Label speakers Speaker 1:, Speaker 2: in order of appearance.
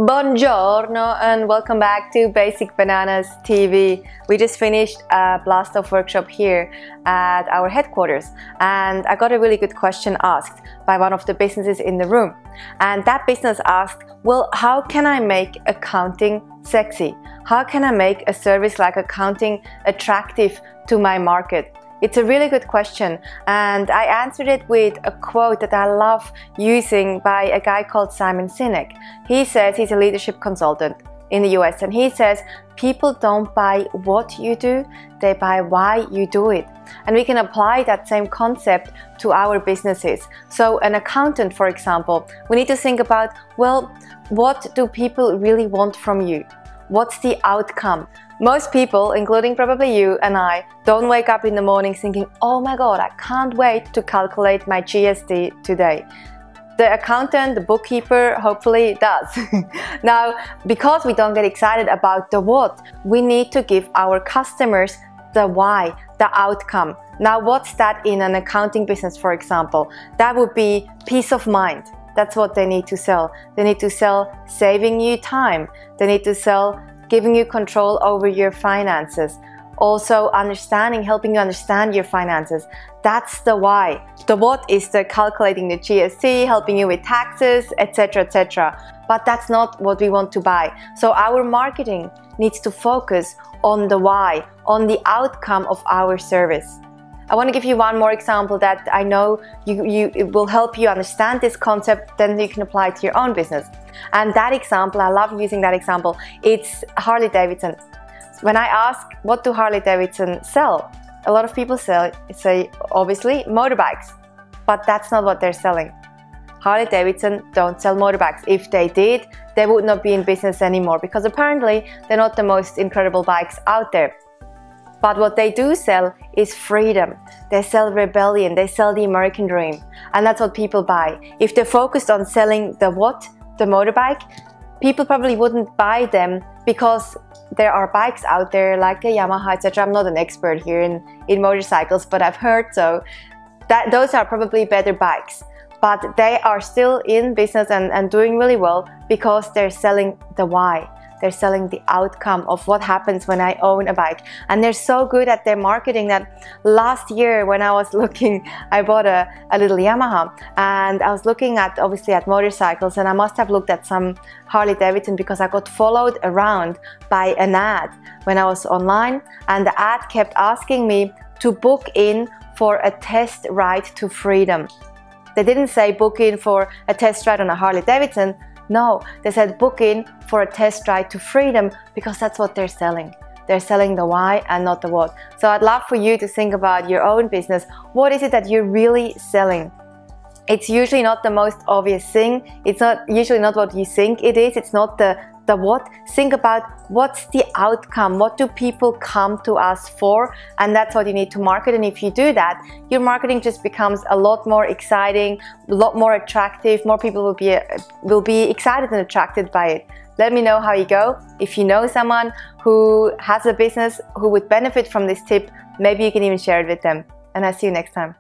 Speaker 1: Buongiorno and welcome back to Basic Bananas TV. We just finished a blast off workshop here at our headquarters, and I got a really good question asked by one of the businesses in the room. And that business asked, well, how can I make accounting sexy? How can I make a service like accounting attractive to my market? It's a really good question, and I answered it with a quote that I love using by a guy called Simon Sinek. He says, he's a leadership consultant in the US, and he says, people don't buy what you do, they buy why you do it. And we can apply that same concept to our businesses. So an accountant, for example, we need to think about, well, what do people really want from you? What's the outcome? Most people, including probably you and I, don't wake up in the morning thinking, oh my god, I can't wait to calculate my GST today. The accountant, the bookkeeper, hopefully does. Now, because we don't get excited about the what, we need to give our customers the why, the outcome. Now, what's that in an accounting business, for example? That would be peace of mind. That's what they need to sell. They need to sell saving you time. They need to sell giving you control over your finances. Also understanding, helping you understand your finances. That's the why. The what is the calculating the GST, helping you with taxes, etc., etc. But that's not what we want to buy. So our marketing needs to focus on the why, on the outcome of our service. I want to give you one more example that I know it will help you understand this concept, then you can apply it to your own business. And that example, I love using that example, it's Harley Davidson. When I ask, what do Harley Davidson sell? A lot of people say obviously motorbikes, but that's not what they're selling. Harley Davidson don't sell motorbikes. If they did, they would not be in business anymore, because apparently they're not the most incredible bikes out there. But what they do sell is freedom. They sell rebellion, they sell the American dream. And that's what people buy. If they're focused on selling the what, the motorbike, people probably wouldn't buy them, because there are bikes out there like the Yamaha, etc. I'm not an expert here in motorcycles, but I've heard so. That those are probably better bikes. But they are still in business and doing really well because they're selling the why. They're selling the outcome of what happens when I own a bike. And they're so good at their marketing that last year when I was looking, I bought a little Yamaha, and I was looking at, obviously, at motorcycles, and I must have looked at some Harley Davidson because I got followed around by an ad when I was online, and the ad kept asking me to book in for a test ride to freedom. They didn't say book in for a test ride on a Harley Davidson. No, they said book in for a test ride to freedom, because that's what they're selling. They're selling the why and not the what. So I'd love for you to think about your own business. What is it that you're really selling? It's usually not the most obvious thing. It's usually not what you think it is. It's not the what. Think about what's the outcome. What do people come to us for? And that's what you need to market. And if you do that, your marketing just becomes a lot more exciting, a lot more attractive. More people will be excited and attracted by it. Let me know how you go. If you know someone who has a business who would benefit from this tip, maybe you can even share it with them. And I'll see you next time.